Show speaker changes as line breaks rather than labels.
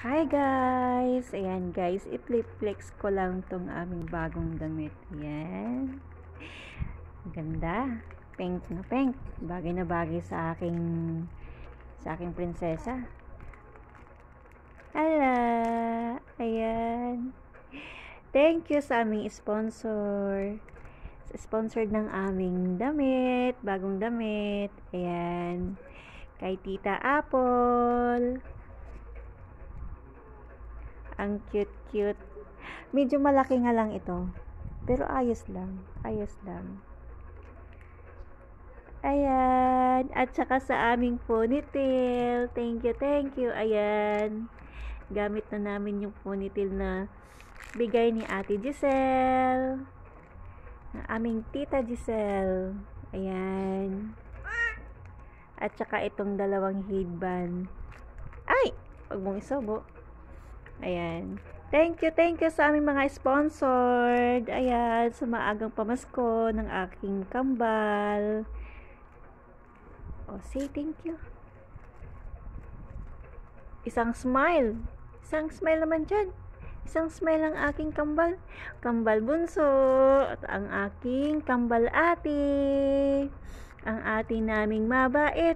Hi guys! Ayan guys, i-flex ko lang tong aming bagong damit. Ayan. Ganda. Pink na pink. Bagay na bagay sa aking prinsesa. Hala! Ayan. Thank you sa aming sponsor. Sponsored ng aming damit. Bagong damit. Ayan. Kay Tita Apple. Ang cute-cute. Medyo malaki nga lang ito. Pero ayos lang. Ayos lang. Ayan. At saka sa aming ponytail. Thank you. Ayan. Gamit na namin yung ponytail na bigay ni Ate Giselle. Na aming Tita Giselle. Ayan. At saka itong dalawang headband. Ay! Huwag mong isobo. Ayan. Thank you sa aming mga sponsored. Ayan, sa maagang pamasko ng aking kambal. Oh, say thank you. Isang smile naman dyan. Isang smile ang aking kambal. Kambal bunso. At ang aking kambal ate. Ang ate naming mabait.